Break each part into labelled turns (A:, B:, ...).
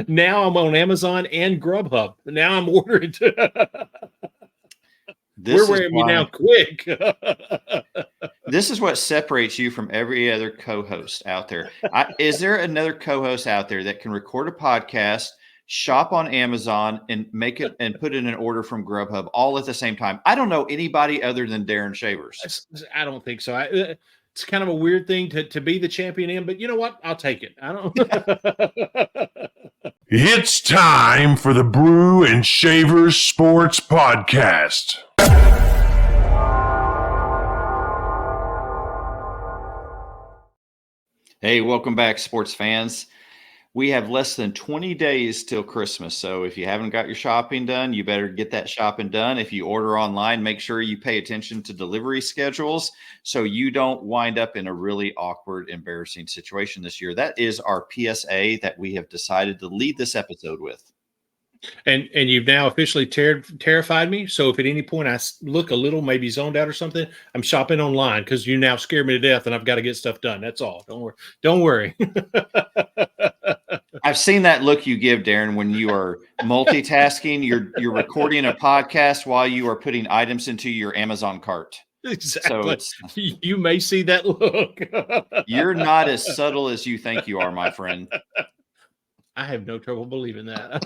A: Now I'm on Amazon and Grubhub. Now I'm ordering. We're wearing me now quick.
B: This is what separates you from every other co-host out there. Is there another co-host out there that can record a podcast, shop on Amazon, and make it and put in an order from Grubhub all at the same time? I don't know anybody other than Darren Shavers.
A: I don't think so. It's kind of a weird thing to be the champion in, but you know what? I'll take it. I don't.
C: It's time for the Brew and Shavers Sports Podcast.
B: Hey, welcome back, sports fans. We have less than 20 days till Christmas, so if you haven't got your shopping done, you better get that shopping done. If you order online, make sure you pay attention to delivery schedules so you don't wind up in a really awkward, embarrassing situation this year. That is our PSA that we have decided to lead this episode with.
A: And you've now officially terrified me. So if at any point I look a little maybe zoned out or something, I'm shopping online because you now scare me to death and I've got to get stuff done. That's all. Don't worry.
B: I've seen that look you give, Darren, when you are multitasking. You're recording a podcast while you are putting items into your Amazon cart.
A: Exactly. So you may see that look.
B: You're not as subtle as you think you are, my friend.
A: I have no trouble believing that.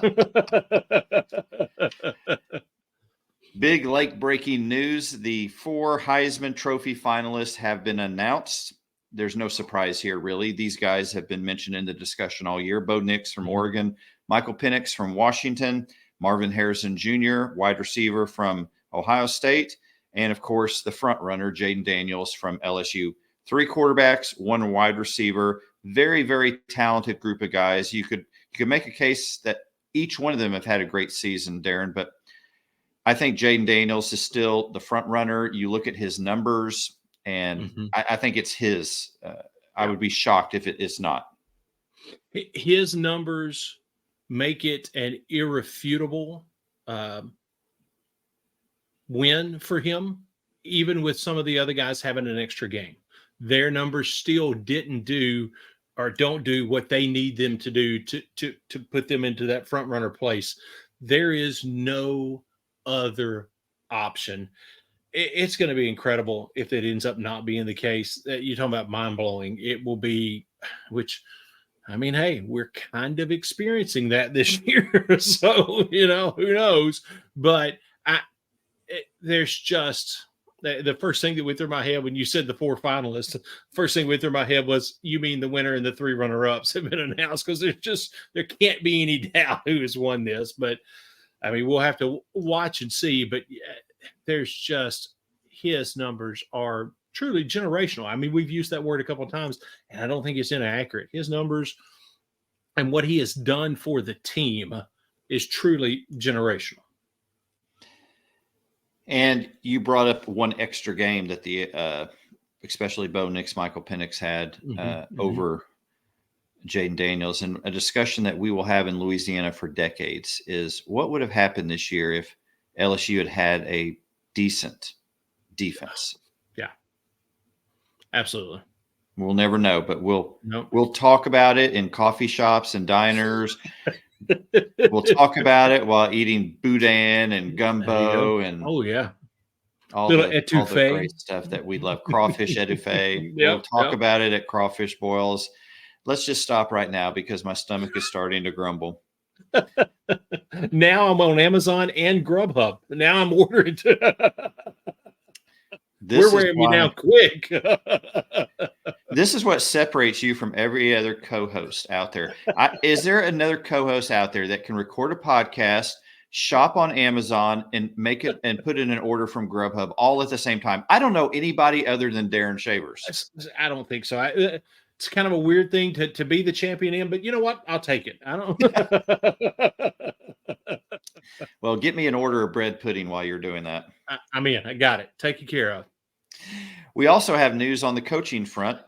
B: Big late-breaking news. The 4 Heisman Trophy finalists have been announced. There's no surprise here, really. These guys have been mentioned in the discussion all year. Bo Nix from Oregon, Michael Penix from Washington, Marvin Harrison Jr., wide receiver from Ohio State, and, of course, the front runner, Jaden Daniels from LSU. 3 quarterbacks, 1 wide receiver. Very, very talented group of guys. You could make a case that each one of them have had a great season, Darren, but I think Jaden Daniels is still the front runner. You look at his numbers, and I think it's his. I would be shocked if it is not.
A: His numbers make it an irrefutable win for him, even with some of the other guys having an extra game. Their numbers still didn't do or don't do what they need them to do to put them into that front runner place. There is no other option. It's going to be incredible if it ends up not being the case. You're talking about mind-blowing. It will be, which, I mean, hey, we're kind of experiencing that this year. So, who knows? But there's just... The first thing that went through my head when you said the 4 finalists, first thing that went through my head was, you mean the winner and the 3 runner-ups have been announced? Because there can't be any doubt who has won this. But, I mean, we'll have to watch and see. But there's just, his numbers are truly generational. I mean, we've used that word a couple of times, and I don't think it's inaccurate. His numbers and what he has done for the team is truly generational.
B: And you brought up one extra game that the especially Bo Nix, Michael Penix had over Jaden Daniels. And a discussion that we will have in Louisiana for decades is what would have happened this year if LSU had a decent defense.
A: Yeah, absolutely.
B: We'll never know, but we'll talk about it in coffee shops and diners. We'll talk about it while eating boudin and gumbo and all the great stuff that we love. Crawfish etouffee. We'll talk about it at crawfish boils. Let's just stop right now because my stomach is starting to grumble.
A: Now I'm on Amazon and Grubhub. Now I'm ordering. We're wearing me now quick.
B: This is what separates you from every other co-host out there. Is there another co-host out there that can record a podcast, shop on Amazon, and make it and put in an order from Grubhub all at the same time? I don't know anybody other than Darren Shavers.
A: I don't think so. It's kind of a weird thing to be the champion in, but you know what? I'll take it. I don't.
B: Well, get me an order of bread pudding while you're doing that.
A: I'm in. I got it. Taken care of.
B: We also have news on the coaching front.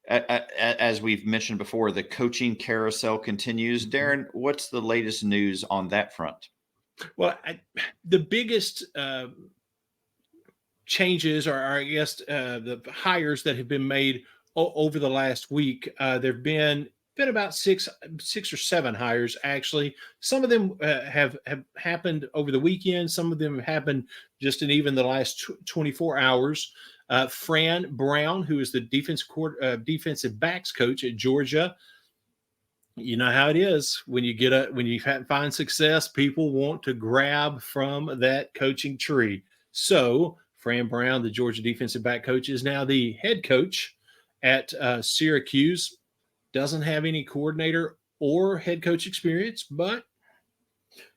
B: As we've mentioned before, the coaching carousel continues. Darren, what's the latest news on that front?
A: Well, the biggest changes are, I guess, the hires that have been made over the last week. There have been been about six or seven hires actually. Some of them have happened over the weekend. Some of them have happened just in even the last 24 hours. Fran Brown, who is the defensive backs coach at Georgia. You know how it is when you find success, people want to grab from that coaching tree. So Fran Brown, the Georgia defensive back coach, is now the head coach at Syracuse. Doesn't have any coordinator or head coach experience, but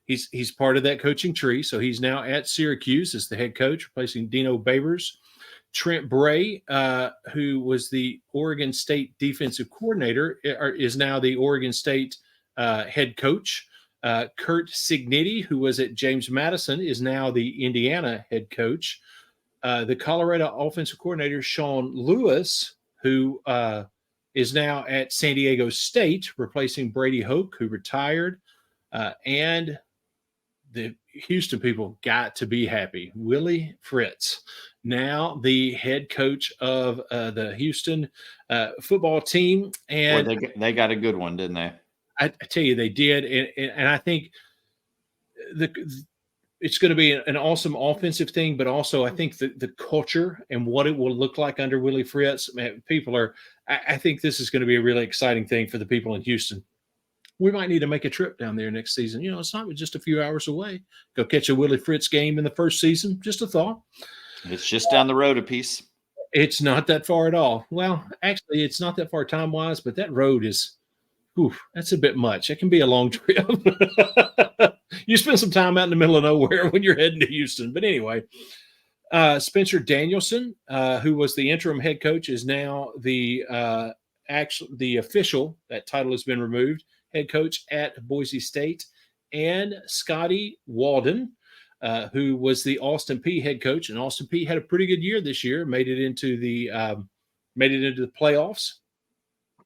A: he's part of that coaching tree. So he's now at Syracuse as the head coach, replacing Dino Babers. Trent Bray, who was the Oregon State defensive coordinator, is now the Oregon State head coach. Kurt Signetti, who was at James Madison, is now the Indiana head coach. The Colorado offensive coordinator, Sean Lewis, who is now at San Diego State, replacing Brady Hoke, who retired. And the Houston people got to be happy. Willie Fritz, now the head coach of the Houston football team. And
B: Boy, they got a good one, didn't they?
A: I tell you, they did. And I think it's going to be an awesome offensive thing, but also I think the culture and what it will look like under Willie Fritz, man, I think this is going to be a really exciting thing for the people in Houston. We might need to make a trip down there next season. You know, it's not just a few hours away. Go catch a Willie Fritz game in the first season. Just a thought.
B: It's just down the road a piece.
A: It's not that far at all. Well, actually, it's not that far time-wise, but that road is, that's a bit much. It can be a long trip. You spend some time out in the middle of nowhere when you're heading to Houston. But anyway, Spencer Danielson, who was the interim head coach, is now the official, that title has been removed, head coach at Boise State. And Scotty Walden, who was the Austin Peay head coach, and Austin Peay had a pretty good year this year, made it into the playoffs,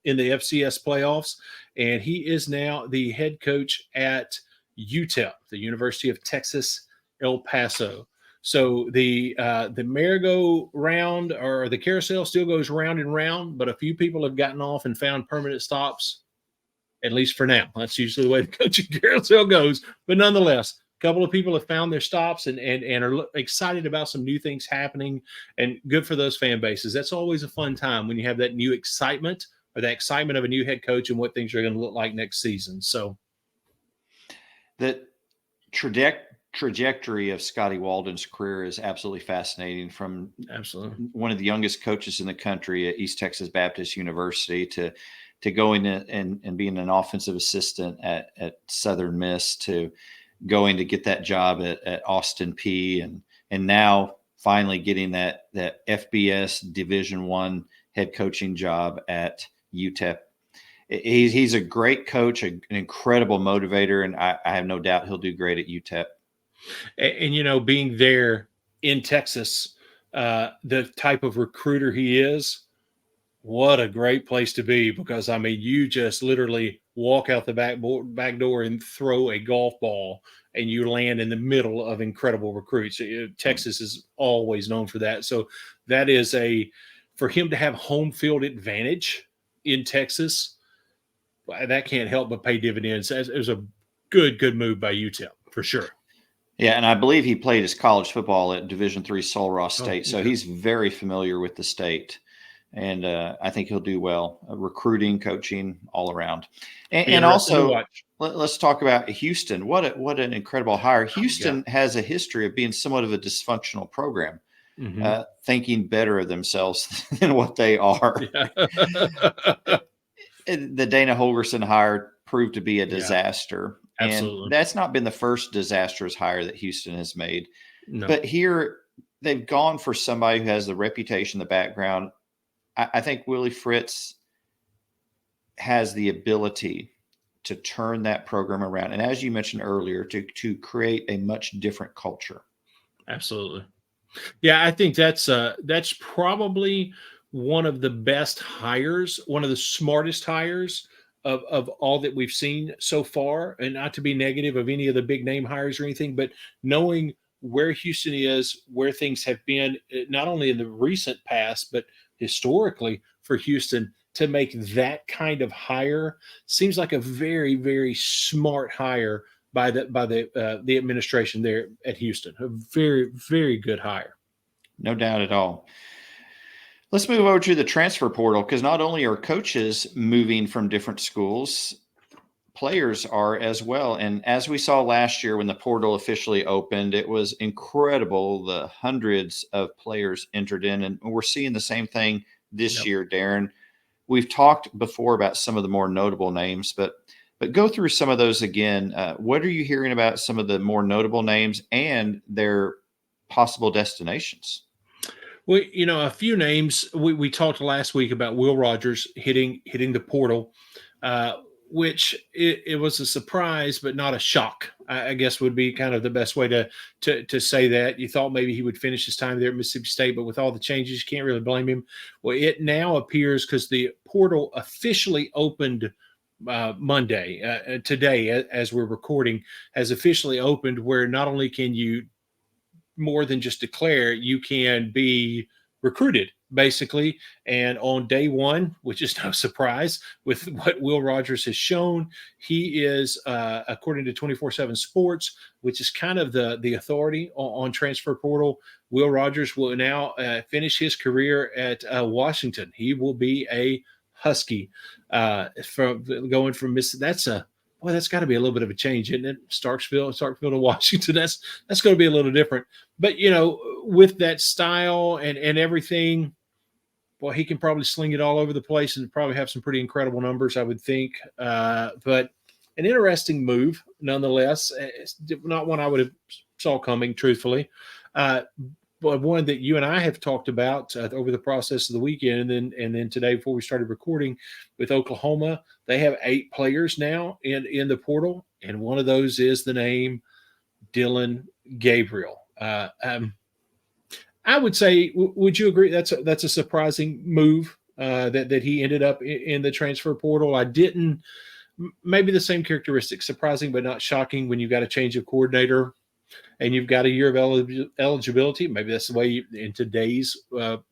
A: in the FCS playoffs, and he is now the head coach at UTEP, the University of Texas, El Paso. So the merry-go-round or the carousel still goes round and round, but a few people have gotten off and found permanent stops, at least for now. That's usually the way the coaching carousel goes. But nonetheless, a couple of people have found their stops and are excited about some new things happening, and good for those fan bases. That's always a fun time when you have that new excitement or the excitement of a new head coach and what things are going to look like next season. So
B: the trajectory of Scotty Walden's career is absolutely fascinating, from one of the youngest coaches in the country at East Texas Baptist University to going and being an offensive assistant at Southern Miss, to going to get that job at Austin Peay, and now finally getting that FBS Division I head coaching job at UTEP. He's a great coach, an incredible motivator, and I have no doubt he'll do great at UTEP.
A: And you know, being there in Texas, the type of recruiter he is, what a great place to be, because I mean, you just literally walk out the back door and throw a golf ball, and you land in the middle of incredible recruits. Texas is always known for that. So that is for him to have home field advantage in Texas, that can't help but pay dividends. It was a good move by UTEP for sure.
B: Yeah, and I believe he played his college football at Division III Sul Ross State, so he's very familiar with the state, and I think he'll do well. Recruiting, coaching, all around. And also, let's talk about Houston. What an incredible hire! Houston has a history of being somewhat of a dysfunctional program, thinking better of themselves than what they are. Yeah. The Dana Holgorsen hire proved to be a disaster.
A: Absolutely.
B: And that's not been the first disastrous hire that Houston has made.
A: No.
B: But here they've gone for somebody who has the reputation, the background. I think Willie Fritz has the ability to turn that program around. And as you mentioned earlier, to create a much different culture.
A: Absolutely. Yeah, I think that's probably one of the best hires, one of the smartest hires of all that we've seen so far. And not to be negative of any of the big name hires or anything, but knowing where Houston is, where things have been, not only in the recent past, but historically for Houston, to make that kind of hire seems like a very, very smart hire by the administration there at Houston. A very, very good hire.
B: No doubt at all. Let's move over to the transfer portal, because not only are coaches moving from different schools, players are as well. And as we saw last year when the portal officially opened, it was incredible. The hundreds of players entered in, and we're seeing the same thing this year, Darren. We've talked before about some of the more notable names, but go through some of those again. What are you hearing about some of the more notable names and their possible destinations?
A: Well, a few names. We talked last week about Will Rogers hitting the portal, which it was a surprise, but not a shock, I guess would be kind of the best way to say that. You thought maybe he would finish his time there at Mississippi State, but with all the changes, you can't really blame him. Well, it now appears, because the portal officially opened Monday, today, as we're recording, has officially opened, where not only can you more than just declare, you can be recruited, basically. And on day one, which is no surprise with what Will Rogers has shown, he is, according to 24/7 Sports, which is kind of the authority on transfer portal, Will Rogers will now finish his career at Washington. He will be a Husky from going from Mississippi. That's got to be a little bit of a change, isn't it? Starkville to Washington. That's going to be a little different. But with that style and everything, well, he can probably sling it all over the place and probably have some pretty incredible numbers, I would think. But an interesting move, nonetheless. It's not one I would have saw coming, truthfully. But one that you and I have talked about over the process of the weekend, and then today before we started recording with Oklahoma, they have 8 players now in the portal, and one of those is the name Dillon Gabriel. I would say, would you agree that's a surprising move that he ended up in the transfer portal? I didn't. Maybe the same characteristics, surprising but not shocking when you've got a change of coordinator and you've got a year of eligibility. Maybe that's the way in today's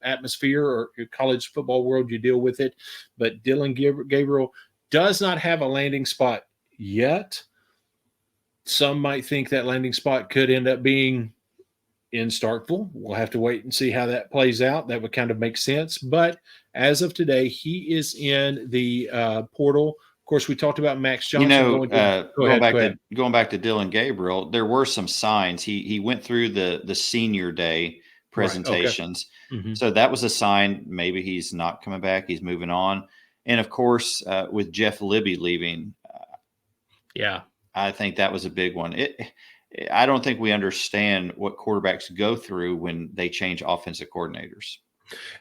A: atmosphere or college football world you deal with it. But Dillon Gabriel does not have a landing spot yet. Some might think that landing spot could end up being in Starkville. We'll have to wait and see how that plays out. That would kind of make sense. But as of today, he is in the portal. Of course, we talked about Max Johnson.
B: Going back to Dillon Gabriel, there were some signs. He went through the senior day presentations.
A: Right, okay. Mm-hmm.
B: So that was a sign maybe he's not coming back. He's moving on. And of course, with Jeff Libby leaving, I think that was a big one. I don't think we understand what quarterbacks go through when they change offensive coordinators.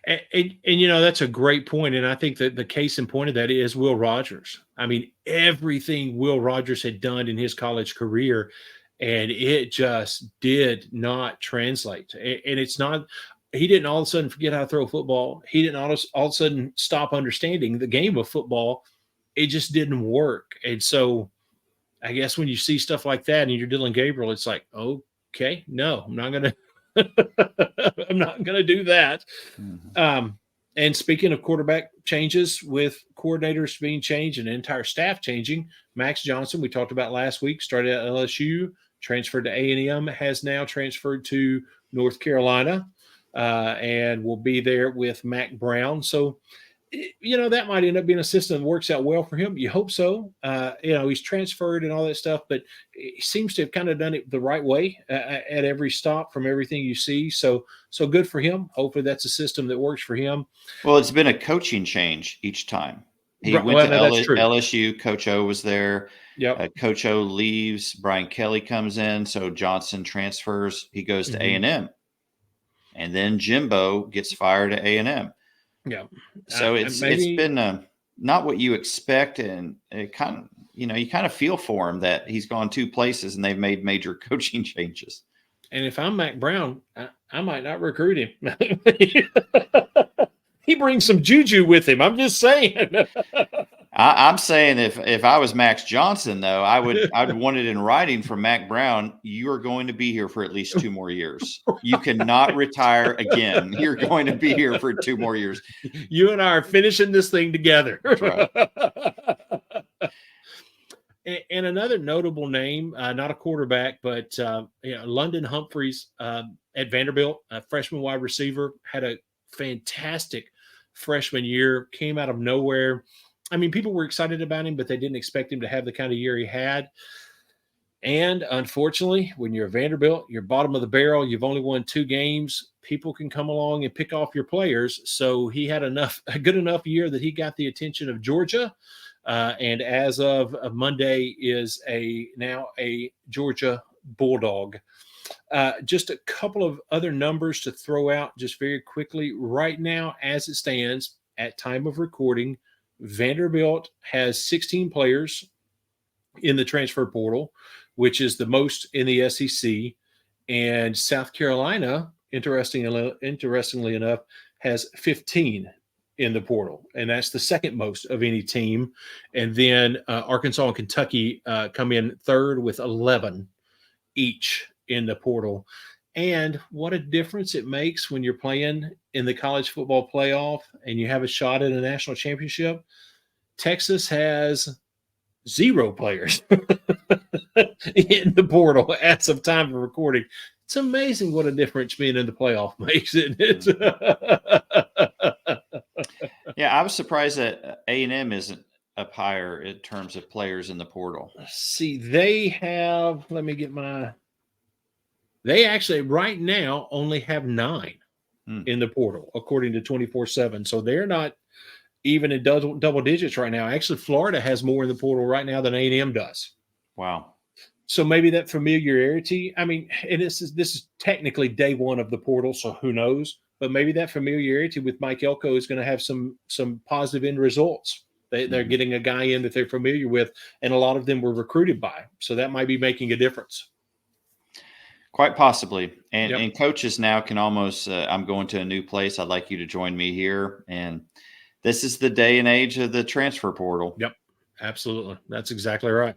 A: And that's a great point. And I think that the case in point of that is Will Rogers. I mean, everything Will Rogers had done in his college career, and it just did not translate. And it's not – he didn't all of a sudden forget how to throw a football. He didn't all of a sudden stop understanding the game of football. It just didn't work. And so I guess when you see stuff like that and you're Dillon Gabriel, it's like, okay, no, I'm not going to – I'm not going to do that. Mm-hmm. And speaking of quarterback changes, with coordinators being changed and entire staff changing, Max Johnson, we talked about last week, started at LSU, transferred to A&M, has now transferred to North Carolina, and will be there with Mac Brown. So, that might end up being a system that works out well for him. You hope so. He's transferred and all that stuff, but he seems to have kind of done it the right way at every stop from everything you see. So good for him. Hopefully that's a system that works for him.
B: Well, it's been a coaching change each time. He went to LSU. Coach O was there.
A: Yep.
B: Coach O leaves. Brian Kelly comes in. So Johnson transfers. He goes to A&M. And then Jimbo gets fired at A&M.
A: Yeah.
B: So it's been not what you expect, and it kind of you kind of feel for him that he's gone 2 places and they've made major coaching changes.
A: And if I'm Mac Brown, I might not recruit him. He brings some juju with him. I'm just saying.
B: I'm saying if I was Max Johnson, though, I'd want it in writing from Mac Brown. You are going to be here for at least 2 more years. You cannot retire again. You're going to be here for 2 more years.
A: You and I are finishing this thing together.
B: That's right.
A: And another notable name, not a quarterback, but London Humphreys at Vanderbilt, a freshman wide receiver, had a fantastic freshman year, came out of nowhere. I mean, people were excited about him, but they didn't expect him to have the kind of year he had. And unfortunately, when you're a Vanderbilt, you're bottom of the barrel, you've only won 2 games, people can come along and pick off your players. So he had a good enough year that he got the attention of Georgia. And as of Monday is now a Georgia Bulldog. Just a couple of other numbers to throw out just very quickly. Right now, as it stands at time of recording, Vanderbilt has 16 players in the transfer portal, which is the most in the SEC. And South Carolina, interestingly enough, has 15 in the portal, and that's the second most of any team. And then Arkansas and Kentucky come in third with 11 each in the portal. And what a difference it makes when you're playing in the college football playoff and you have a shot at a national championship. Texas has 0 players in the portal as of time of recording. It's amazing what a difference being in the playoff makes, isn't it?
B: Yeah, I was surprised that A&M isn't up higher in terms of players in the portal.
A: See, they have, they actually right now only have 9 in the portal, according to 24/7. So they're not even in double digits right now. Actually, Florida has more in the portal right now than A&M does.
B: Wow.
A: So maybe that familiarity, I mean, and this is technically day 1 of the portal, so who knows? But maybe that familiarity with Mike Elko is going to have some positive end results. They're getting a guy in that they're familiar with, and a lot of them were recruited by. So that might be making a difference.
B: Quite possibly. And coaches now can almost, I'm going to a new place. I'd like you to join me here. And this is the day and age of the transfer portal.
A: Yep, absolutely. That's exactly right.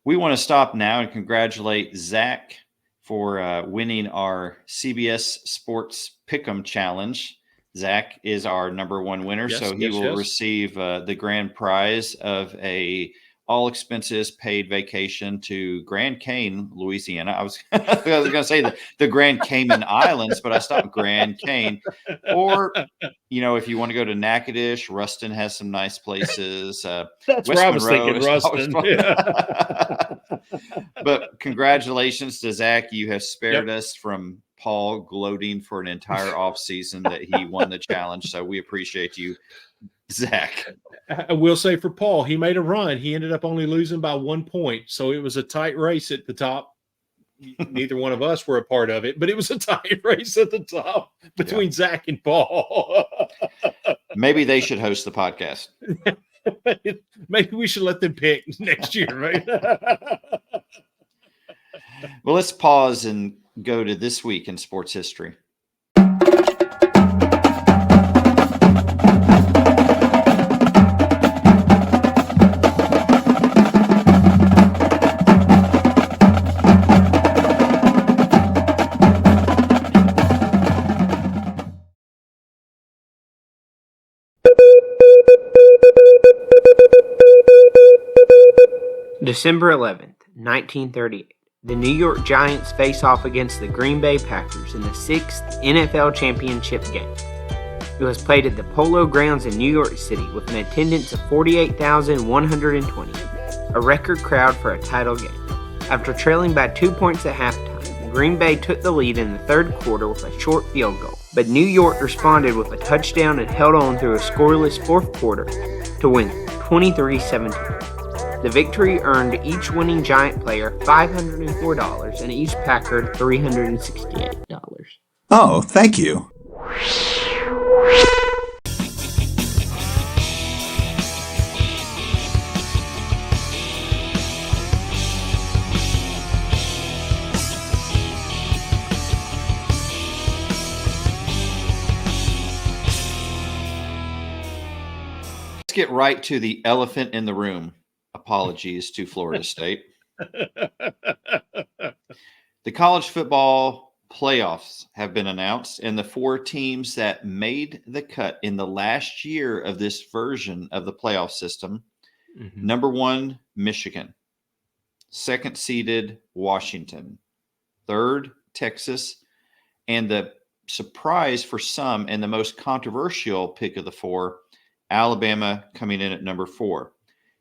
B: We want to stop now and congratulate Zach for winning our CBS Sports Pick'em Challenge. Zach is our number 1 winner, so he will receive the grand prize of a all expenses paid vacation to Grand Cane, Louisiana. I was going to say the Grand Cayman Islands, but I stopped Grand Cane. Or, if you want to go to Natchitoches, Ruston has some nice places.
A: That's where I was thinking, Ruston.
B: But congratulations to Zach. You have spared us from Paul gloating for an entire off season that he won the challenge. So we appreciate you, Zach.
A: I will say for Paul, he made a run. He ended up only losing by 1 point. So it was a tight race at the top. Neither one of us were a part of it, but it was a tight race at the top between Zach and Paul.
B: Maybe they should host the podcast.
A: Maybe we should let them pick next year, right?
B: Well, let's pause and go to this week in sports history.
D: December 11th, 1938. The New York Giants face off against the Green Bay Packers in the 6th NFL Championship game. It was played at the Polo Grounds in New York City with an attendance of 48,120, a record crowd for a title game. After trailing by 2 points at halftime, Green Bay took the lead in the third quarter with a short field goal, but New York responded with a touchdown and held on through a scoreless fourth quarter to win 23-17. The victory earned each winning Giant player $504 and each Packer $368.
E: Oh, thank you.
B: get right to the elephant in the room. Apologies to Florida State. The college football playoffs have been announced, and the 4 teams that made the cut in the last year of this version of the playoff system.
A: Mhm.
B: Number 1, Michigan. Second seeded, Washington. Third, Texas. And the surprise for some and the most controversial pick of the 4, Alabama coming in at number 4.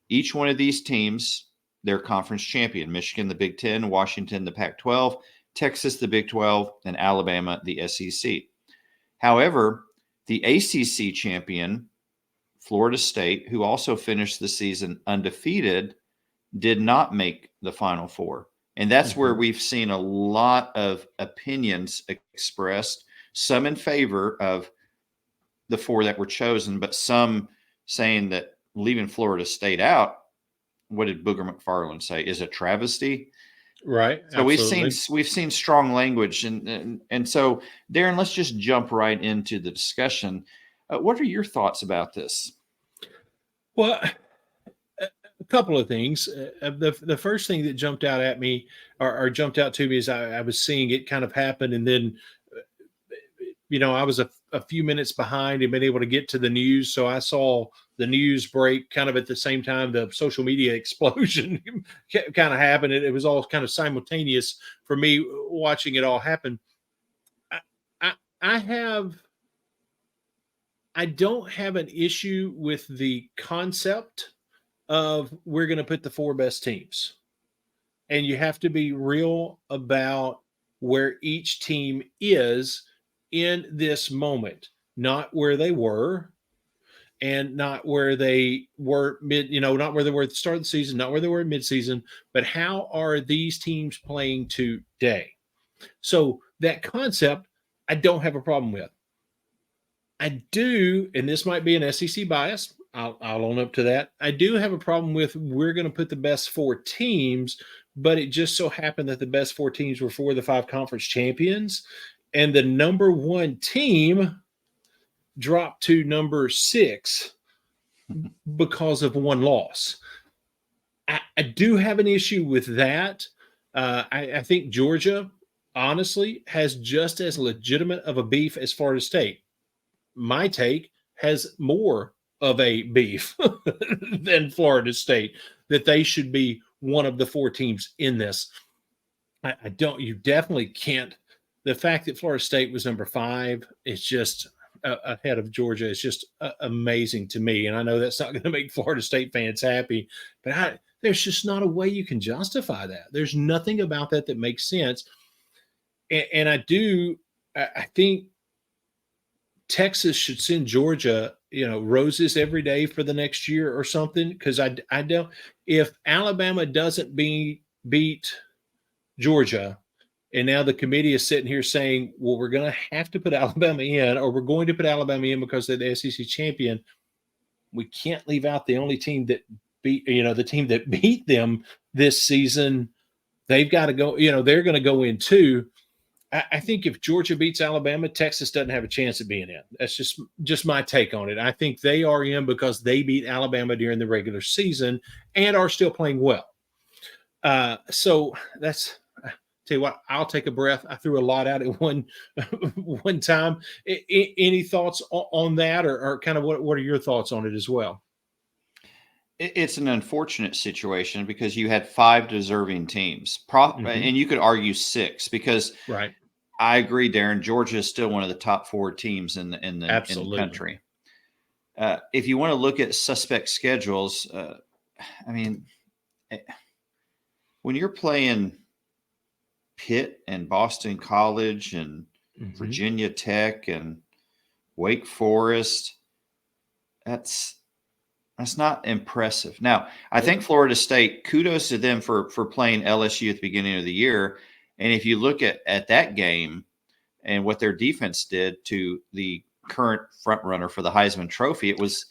B: Each one of these teams, their conference champion. Michigan, the Big Ten. Washington, the Pac-12. Texas, the Big 12. And Alabama, the SEC. However, the ACC champion, Florida State, who also finished the season undefeated, did not make the Final Four. And that's where we've seen a lot of opinions expressed, some in favor of the 4 that were chosen, but some saying that leaving Florida State out, what did Booger McFarland say, is a travesty.
A: Right.
B: So
A: Absolutely.
B: we've seen strong language, and so Darren, let's just jump right into the discussion. What are your thoughts about this?
A: Well, a couple of things. The first thing that jumped out at me or jumped out to me is I was seeing it kind of happen, and then I was a few minutes behind and been able to get to the news, so I saw the news break kind of at the same time the social media explosion kind of happened. It was all kind of simultaneous for me watching it all happen. I don't have an issue with the concept of we're going to put the 4 best teams. And you have to be real about where each team is in this moment, not where they were and not where they were not where they were at the start of the season, not where they were at midseason, but how are these teams playing today? So that concept, I don't have a problem with. I do, and this might be an SEC bias, I'll own up to that. I do have a problem with we're going to put the best 4 teams, but it just so happened that the best 4 teams were 4 of the 5 conference champions, and the number 1 team dropped to number 6 because of 1 loss. I do have an issue with that. I think Georgia, honestly, has just as legitimate of a beef as Florida State. My take has more of a beef than Florida State, that they should be one of the 4 teams in this. You definitely can't. The fact that Florida State was number 5 is just ahead of Georgia is just amazing to me. And I know that's not going to make Florida State fans happy, but there's just not a way you can justify that. There's nothing about that makes sense. And I think Texas should send Georgia, roses every day for the next year or something. Because I don't. If Alabama doesn't beat Georgia, and now the committee is sitting here saying, "Well, we're going to have to put Alabama in, or we're going to put Alabama in because they're the SEC champion," we can't leave out the only team that the team that beat them this season. They've got to go. They're going to go in too. I think if Georgia beats Alabama, Texas doesn't have a chance of being in. That's just my take on it. I think they are in because they beat Alabama during the regular season and are still playing well. So that's, tell you what, I'll take a breath. I threw a lot out at one time. Any thoughts on that, or kind of what are your thoughts on it as well?
B: It's an unfortunate situation because you had 5 deserving teams, and you could argue 6 because
A: right.
B: I agree, Darren. Georgia is still one of the top 4 teams in the country. If you want to look at suspect schedules, when you're playing Pitt and Boston College and Virginia Tech and Wake Forest, that's not impressive. Now, I think Florida State, kudos to them for playing LSU at the beginning of the year. And if you look at that game and what their defense did to the current front runner for the Heisman Trophy, it was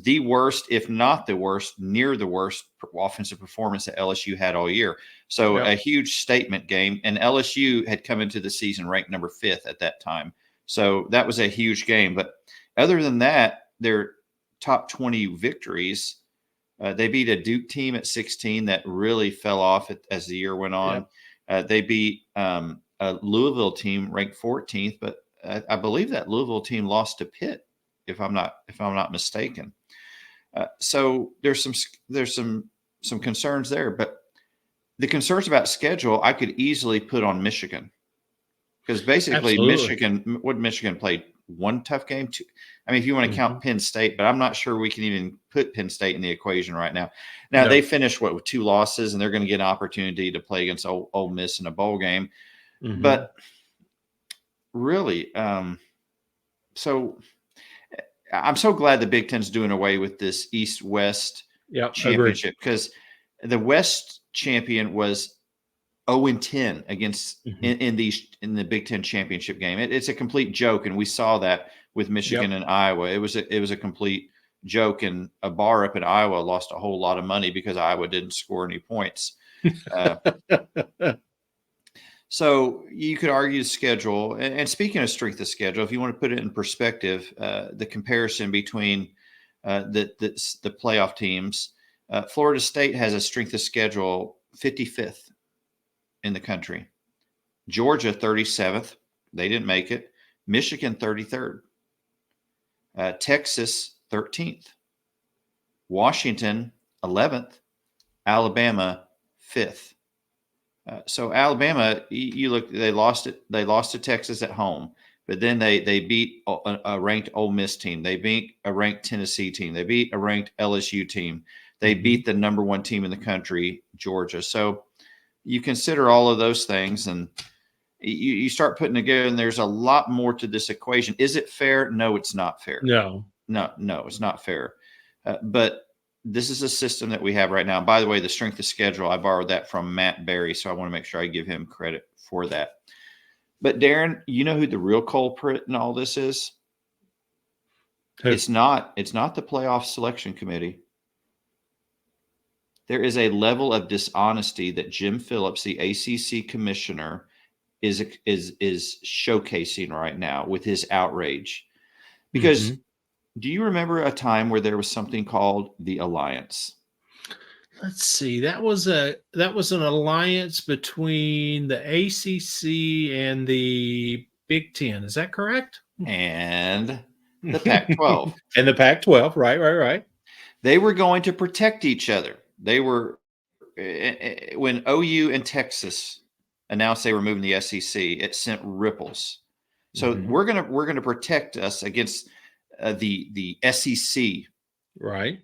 B: the worst, if not the worst, near the worst offensive performance that LSU had all year. So a huge statement game. And LSU had come into the season ranked number 5th at that time. So that was a huge game. But other than that, their top 20 victories. They beat a Duke team at 16 that really fell off as the year went on.
A: Yep.
B: They beat a Louisville team ranked 14th, but I believe that Louisville team lost to Pitt, if I'm not mistaken. So there's some concerns there, but the concerns about schedule I could easily put on Michigan, because basically Michigan played one tough game. I mean, if you want to count Penn State, but I'm not sure we can even put Penn State in the equation right now. Now they finished with 2 losses, and they're going to get an opportunity to play against Ole Miss in a bowl game. But really, so I'm so glad the Big Ten's doing away with this East-West championship, because the West champion was 0-10 against in the Big Ten championship game. It's a complete joke, and we saw that with Michigan and Iowa. It was a complete joke, and a bar up in Iowa lost a whole lot of money because Iowa didn't score any points. So you could argue the schedule. And speaking of strength of schedule, if you want to put it in perspective, the comparison between the playoff teams, Florida State has a strength of schedule 55th in the country. Georgia 37th. They didn't make it. Michigan 33rd. Texas 13th. Washington 11th. Alabama 5th. So Alabama, you look, they lost to Texas at home, but then they beat a ranked Ole Miss team. They beat a ranked Tennessee team. They beat a ranked LSU team. They beat the number 1 team in the country, Georgia. So you consider all of those things, and you start putting together, and there's a lot more to this equation. Is it fair? No, it's not fair.
A: No,
B: it's not fair. But this is a system that we have right now. By the way, the strength of schedule, I borrowed that from Matt Berry, so I want to make sure I give him credit for that. But Darren, you know who the real culprit in all this is?
A: Who?
B: It's not the playoff selection committee. There is a level of dishonesty that Jim Phillips, the ACC commissioner, is showcasing right now with his outrage. Because do you remember a time where there was something called the Alliance?
A: Let's see. That was an alliance between the ACC and the Big Ten. Is that correct?
B: And the Pac-12.
A: And the Pac-12. Right.
B: They were going to protect each other. They were, when OU and Texas announced they were moving the SEC, it sent ripples. So we're gonna protect us against the SEC.
A: Right.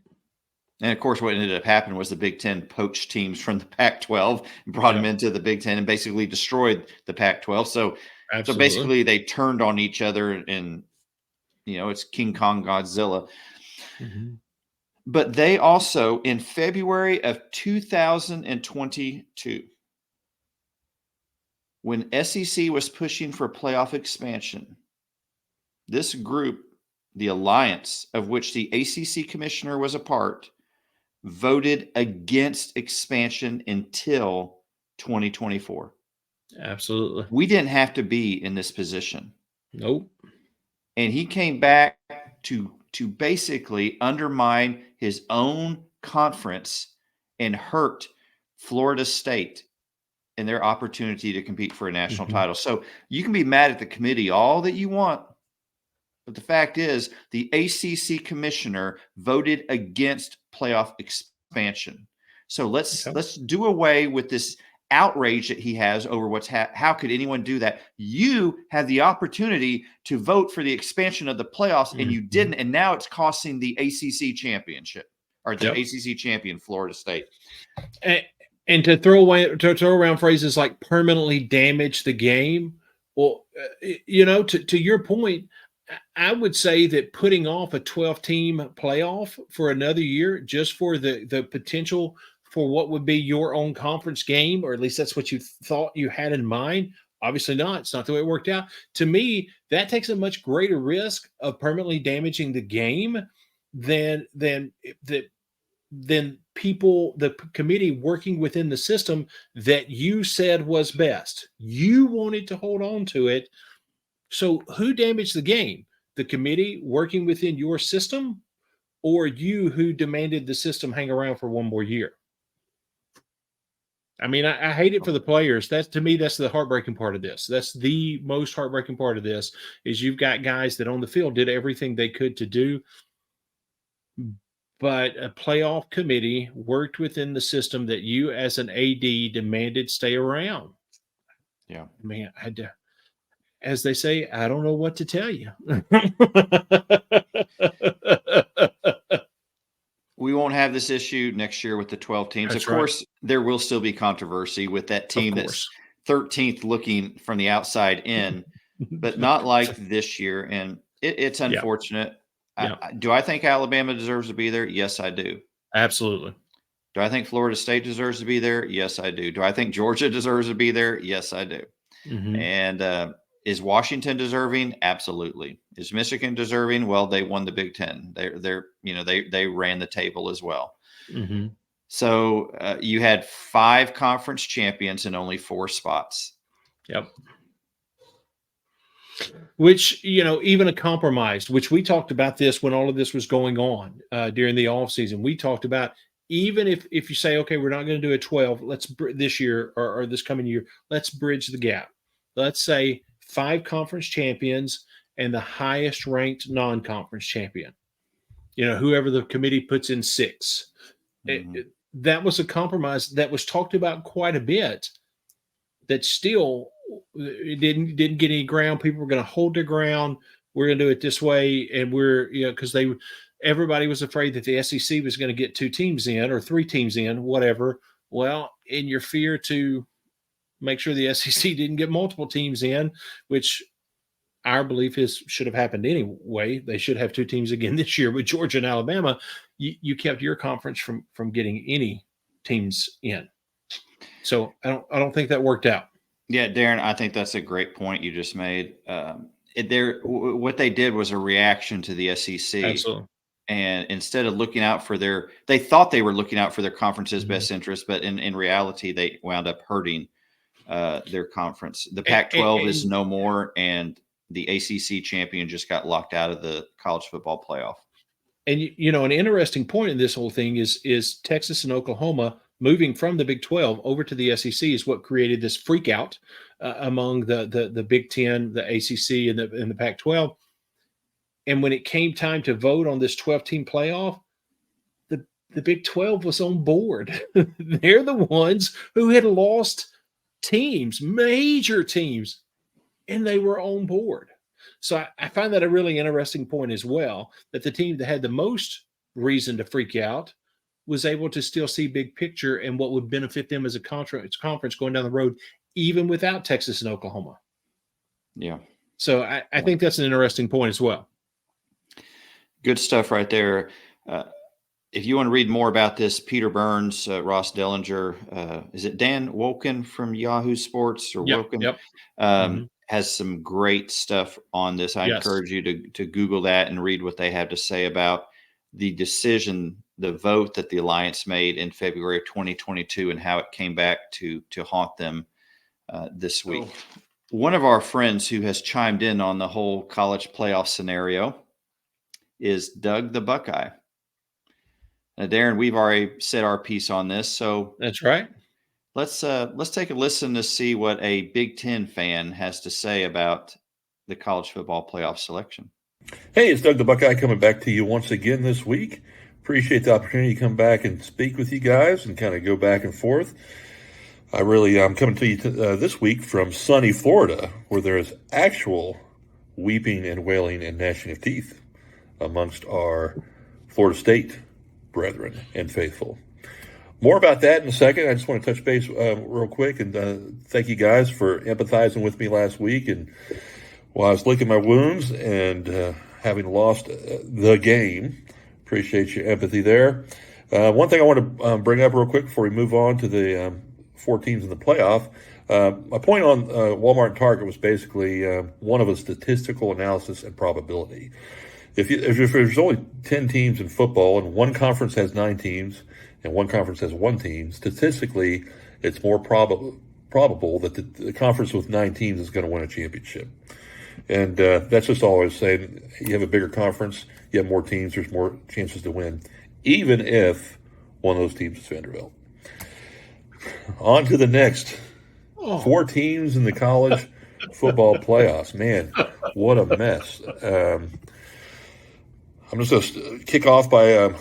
B: And of course, what ended up happening was the Big Ten poached teams from the Pac-12 and brought them into the Big Ten and basically destroyed the Pac-12. So basically they turned on each other, and it's King Kong Godzilla. But they also, in February of 2022, when SEC was pushing for playoff expansion, this group, the Alliance, of which the ACC commissioner was a part, voted against expansion until 2024.
A: Absolutely.
B: We didn't have to be in this position.
A: Nope.
B: And he came back to basically undermine his own conference and hurt Florida State in their opportunity to compete for a national title. So you can be mad at the committee all that you want, but the fact is the ACC commissioner voted against playoff expansion. So let's do away with this outrage that he has over what's how could anyone do that? You had the opportunity to vote for the expansion of the playoffs, and you didn't, and now it's costing the ACC championship, or the ACC champion Florida State.
A: And to throw around phrases like permanently damage the game, well, to your point, I would say that putting off a 12-team playoff for another year just for the potential for what would be your own conference game, or at least that's what you thought you had in mind. Obviously not. It's not the way it worked out. To me, that takes a much greater risk of permanently damaging the game than people, the committee working within the system that you said was best. You wanted to hold on to it. So who damaged the game? The committee working within your system, or you who demanded the system hang around for one more year? I mean, I hate it for the players. To me, that's the heartbreaking part of this. That's the most heartbreaking part of this is you've got guys that on the field did everything they could to do, but a playoff committee worked within the system that you as an AD demanded stay around.
B: Yeah.
A: Man, as they say, I don't know what to tell you.
B: We won't have this issue next year with the 12 teams.
A: That's
B: of course, there will still be controversy with that team that's 13th looking from the outside in, but not like this year. And it's unfortunate.
A: Yeah.
B: Do I think Alabama deserves to be there? Yes, I do.
A: Absolutely.
B: Do I think Florida State deserves to be there? Yes, I do. Do I think Georgia deserves to be there? Yes, I do.
A: Mm-hmm.
B: And is Washington deserving? Absolutely. Is Michigan deserving? Well, they won the Big Ten. They ran the table as well.
A: Mm-hmm.
B: So you had 5 conference champions and only 4 spots.
A: Yep. Which, even a compromise, which we talked about this when all of this was going on during the off season. We talked about even if you say, okay, we're not going to do a 12, this year or this coming year, let's bridge the gap. Let's say 5 conference champions and the highest ranked non-conference champion. Whoever the committee puts in 6.
B: Mm-hmm.
A: That was a compromise that was talked about quite a bit. That still it didn't get any ground. People were going to hold their ground. We're going to do it this way, and because everybody was afraid that the SEC was going to get 2 teams in or 3 teams in, whatever. Well, in your fear to make sure the SEC didn't get multiple teams in, which our belief is should have happened anyway. They should have 2 teams again this year with Georgia and Alabama. You kept your conference from getting any teams in. So I don't think that worked out.
B: Yeah, Darren, I think that's a great point you just made. What they did was a reaction to the SEC.
A: Absolutely.
B: And instead of looking out for they thought they were looking out for their conference's best interest, but in reality, they wound up hurting their conference. The Pac-12 is no more, and the ACC champion just got locked out of the college football playoff.
A: And an interesting point in this whole thing is Texas and Oklahoma moving from the Big 12 over to the SEC is what created this freak out among the Big 10, the ACC, and the Pac-12. And when it came time to vote on this 12-team playoff, the Big 12 was on board. They're the ones who had lost teams, major teams, and they were on board. So I find that a really interesting point as well, that the team that had the most reason to freak out was able to still see big picture and what would benefit them as a conference going down the road, even without Texas and Oklahoma.
B: Yeah.
A: So I think that's an interesting point as well.
B: Good stuff right there. If you want to read more about this, Peter Burns, Ross Dellinger, is it Dan Wolken from Yahoo Sports or Wolken?
A: Yep.
B: Has some great stuff on this. I encourage you to Google that and read what they have to say about the decision, the vote that the Alliance made in February of 2022 and how it came back to haunt them this week. Oh. One of our friends who has chimed in on the whole college playoff scenario is Doug the Buckeye. Now, Darren, we've already said our piece on this, so
A: that's right.
B: Let's take a listen to see what a Big Ten fan has to say about the college football playoff selection.
E: Hey, it's Doug the Buckeye coming back to you once again this week. Appreciate the opportunity to come back and speak with you guys and kind of go back and forth. I'm coming to you this week from sunny Florida, where there is actual weeping and wailing and gnashing of teeth amongst our Florida State brethren and faithful. More about that in a second. I just want to touch base real quick and thank you guys for empathizing with me last week. And while I was licking my wounds and having lost the game, appreciate your empathy there. One thing I want to bring up real quick before we move on to the 4 teams in the playoff. My point on Walmart and Target was basically one of a statistical analysis and probability. If there's only 10 teams in football and one conference has 9 teams and one conference has 1 team, statistically, it's more probable that the conference with 9 teams is going to win a championship. And that's just all I was saying. You have a bigger conference, you have more teams, there's more chances to win, even if one of those teams is Vanderbilt. On to the next. 4 teams in the college football playoffs. Man, what a mess. I'm just going to kick off by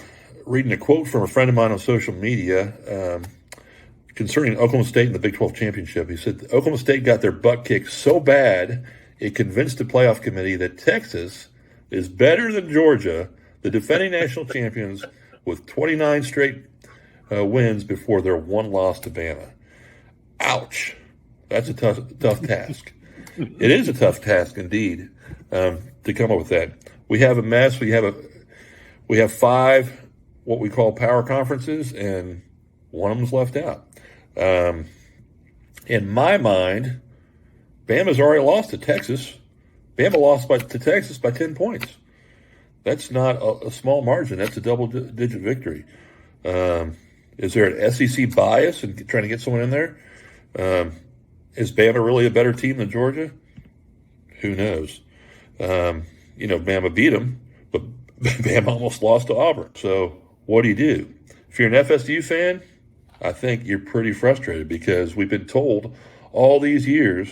E: reading a quote from a friend of mine on social media concerning Oklahoma State and the Big 12 championship. He said, Oklahoma State got their butt kicked so bad it convinced the playoff committee that Texas is better than Georgia, the defending national champions, with 29 straight wins before their one loss to Bama. Ouch. That's a tough task. It is a tough task indeed to come up with that. We have a mess. We have 5 what we call power conferences, and one of them's left out. In my mind, Bama's already lost to Texas. Bama lost to Texas by 10 points. That's not a small margin. That's a double-digit victory. Is there an SEC bias in trying to get someone in there? Is Bama really a better team than Georgia? Who knows? Bama beat them, but Bama almost lost to Auburn. So what do you do? If you're an FSU fan, I think you're pretty frustrated because we've been told all these years,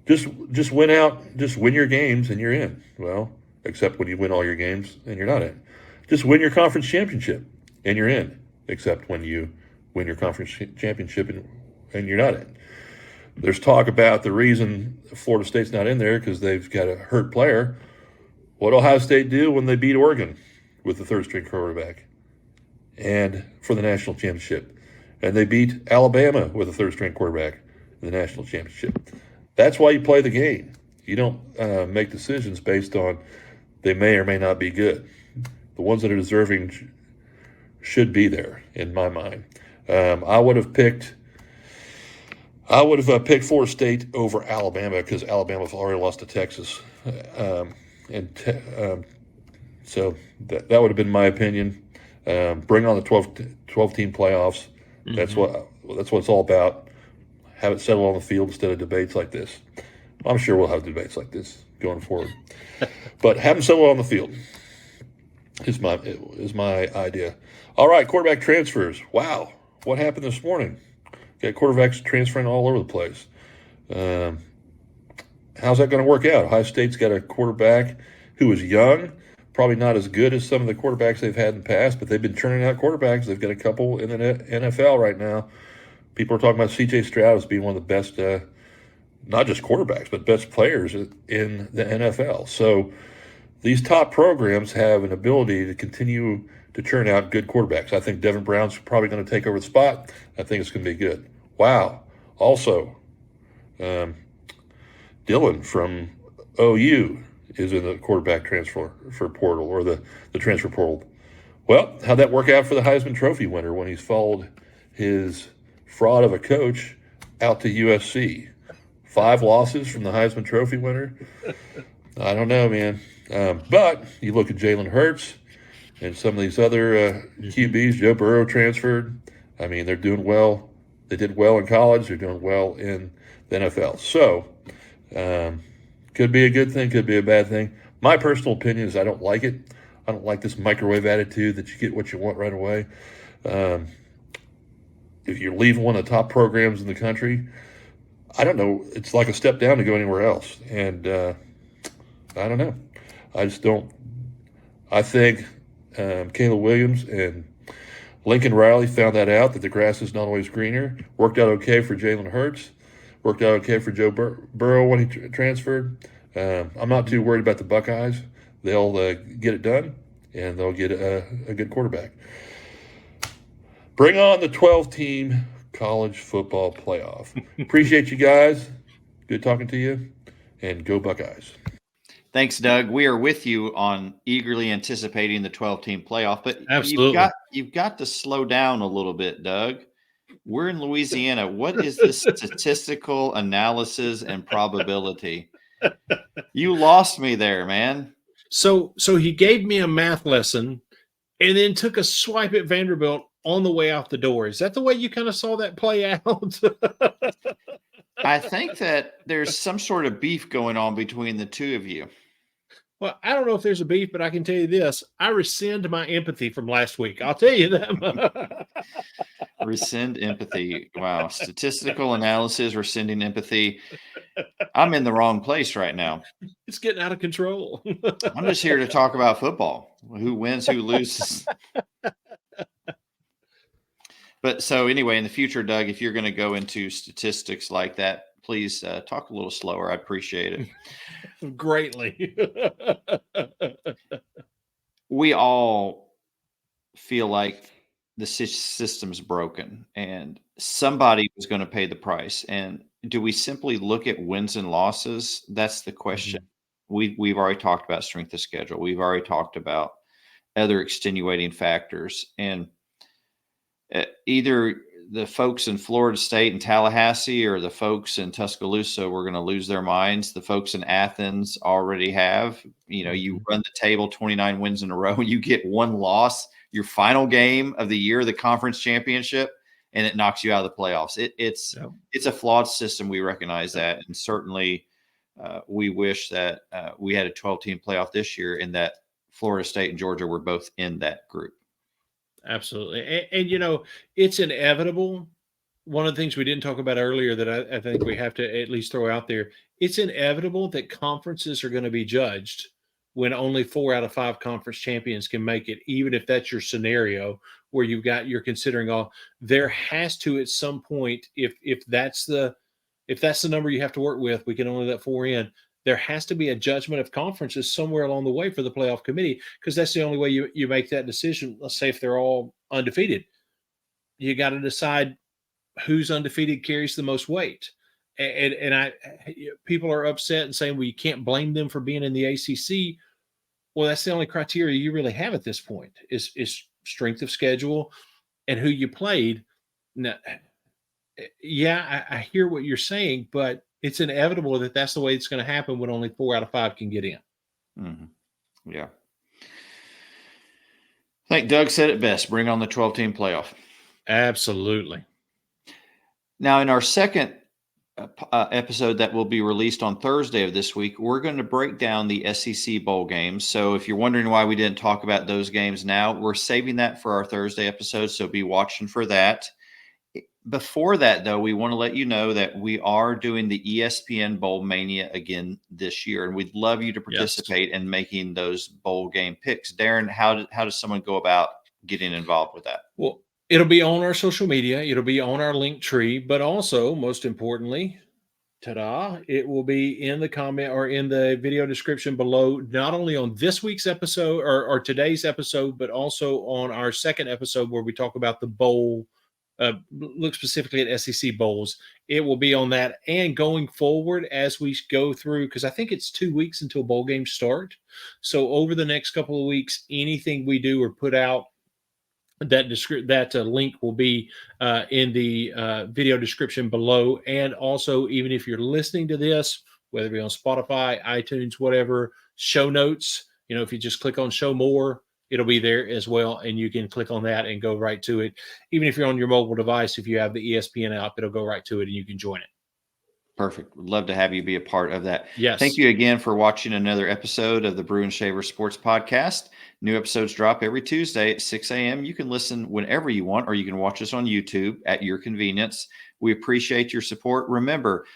E: just win out, just win your games and you're in. Well, except when you win all your games and you're not in. Just win your conference championship and you're in, except when you win your conference championship and you're not in. There's talk about the reason Florida State's not in there because they've got a hurt player. What did Ohio State do when they beat Oregon with the third-string quarterback and for the national championship? And they beat Alabama with a third-string quarterback in the national championship. That's why you play the game. You don't make decisions based on they may or may not be good. The ones that are deserving should be there, in my mind. I would have picked Florida State over Alabama because Alabama's already lost to Texas, so that would have been my opinion. Bring on the 12-team playoffs. Mm-hmm. That's what it's all about. Have it settle on the field instead of debates like this. I'm sure we'll have debates like this going forward, but have them settle on the field is my idea. All right, quarterback transfers. Wow, what happened this morning? Got quarterbacks transferring all over the place. How's that going to work out? Ohio State's got a quarterback who is young, probably not as good as some of the quarterbacks they've had in the past, but they've been churning out quarterbacks. They've got a couple in the NFL right now. People are talking about C.J. Stroud as being one of the best, not just quarterbacks, but best players in the NFL. So these top programs have an ability to continue to churn out good quarterbacks. I think Devin Brown's probably going to take over the spot. I think it's going to be good. Wow. Also, Dylan from OU is in the quarterback transfer portal or the transfer portal. Well, how'd that work out for the Heisman Trophy winner when he's followed his fraud of a coach out to USC? 5 losses from the Heisman Trophy winner. I don't know, man. But you look at Jalen Hurts and some of these other QBs. Joe Burrow transferred. I mean, they're doing well. They did well in college. They're doing well in the NFL. So, could be a good thing, could be a bad thing. My personal opinion is I don't like it. I don't like this microwave attitude that you get what you want right away. If you're leaving one of the top programs in the country, I don't know. It's like a step down to go anywhere else. And I don't know. I just don't. I think Caleb Williams and Lincoln Riley found that out, that the grass is not always greener. Worked out okay for Jalen Hurts. Worked out okay for Joe Burrow when he transferred. I'm not too worried about the Buckeyes. They'll get it done, and they'll get a good quarterback. Bring on the 12-team college football playoff. Appreciate you guys. Good talking to you, and go Buckeyes.
B: Thanks, Doug. We are with you on eagerly anticipating the 12-team playoff, but
A: absolutely,
B: you've got to slow down a little bit, Doug. We're in Louisiana. What is the statistical analysis and probability? You lost me there, man.
A: So he gave me a math lesson and then took a swipe at Vanderbilt on the way out the door. Is that the way you kind of saw that play out?
B: I think that there's some sort of beef going on between the two of you.
A: Well, I don't know if there's a beef, but I can tell you this. I rescind my empathy from last week. I'll tell you that.
B: Rescind empathy. Wow. Statistical analysis, rescinding empathy. I'm in the wrong place right now.
A: It's getting out of control.
B: I'm just here to talk about football. Who wins, who loses. But so anyway, in the future, Doug, if you're going to go into statistics like that, please talk a little slower. I appreciate it.
A: Greatly.
B: We all feel like the system's broken and somebody was going to pay the price. And do we simply look at wins and losses? That's the question. We've already talked about strength of schedule. We've already talked about other extenuating factors. And either the folks in Florida State and Tallahassee or the folks in Tuscaloosa were going to lose their minds. The folks in Athens already have. You run the table 29 wins in a row and you get one loss, your final game of the year, the conference championship, and it knocks you out of the playoffs. It's a flawed system. We recognize that. And certainly we wish that we had a 12-team playoff this year and that Florida State and Georgia were both in that group.
A: Absolutely. And it's inevitable. One of the things we didn't talk about earlier that I think we have to at least throw out there, it's inevitable that conferences are going to be judged when only 4 out of 5 conference champions can make it, even if that's your scenario where you're considering all. There has to, at some point, if that's the number you have to work with, we can only let 4 in. There has to be a judgment of conferences somewhere along the way for the playoff committee, because that's the only way you make that decision. Let's say if they're all undefeated, you got to decide who's undefeated carries the most weight. And people are upset and saying, well, you can't blame them for being in the ACC. Well, that's the only criteria you really have at this point is strength of schedule and who you played. Now, yeah, I hear what you're saying, but it's inevitable that that's the way it's going to happen when only 4 out of 5 can get in.
B: Mm-hmm. Yeah. I think Doug said it best. Bring on the 12-team playoff.
A: Absolutely.
B: Now, in our second episode that will be released on Thursday of this week, we're going to break down the SEC bowl games. So if you're wondering why we didn't talk about those games now, we're saving that for our Thursday episode. So be watching for that. Before that, though, we want to let you know that we are doing the ESPN Bowl Mania again this year, and we'd love you to participate in making those bowl game picks. Darren, how does someone go about getting involved with that?
A: Well, it'll be on our social media. It'll be on our link tree, but also, most importantly, it will be in the comment or in the video description below, not only on this week's episode or today's episode, but also on our second episode where we talk about the bowl. Look specifically at SEC bowls. It will be on that. And going forward as we go through, because I think it's 2 weeks until bowl games start. So over the next couple of weeks, anything we do or put out, that link will be in the video description below. And also, even if you're listening to this, whether it be on Spotify, iTunes, whatever, show notes, if you just click on show more, it'll be there as well, and you can click on that and go right to it. Even if you're on your mobile device, if you have the ESPN app, it'll go right to it, and you can join it.
B: Perfect. Would love to have you be a part of that.
A: Yes.
B: Thank you again for watching another episode of the Brew and Shaver Sports Podcast. New episodes drop every Tuesday at 6 a.m. You can listen whenever you want, or you can watch us on YouTube at your convenience. We appreciate your support. Remember,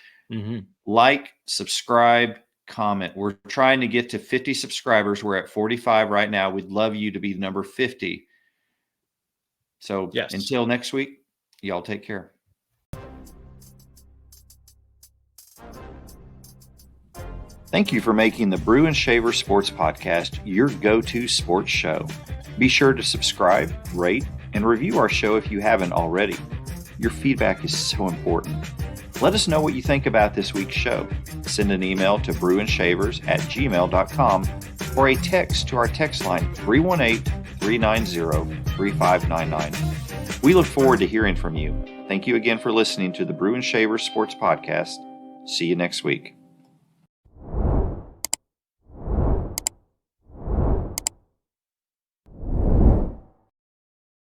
B: like, subscribe, comment. We're trying to get to 50 subscribers. We're at 45 right now. We'd love you to be number 50. So until next week, y'all take care. Thank you for making the Brew and Shaver Sports Podcast your go-to sports show. Be sure to subscribe, rate, and review our show if you haven't already. Your feedback is so important. Let us know what you think about this week's show. Send an email to brewandshavers@gmail.com or a text to our text line 318-390-3599. We look forward to hearing from you. Thank you again for listening to the Brew and Shaver Sports Podcast. See you next week.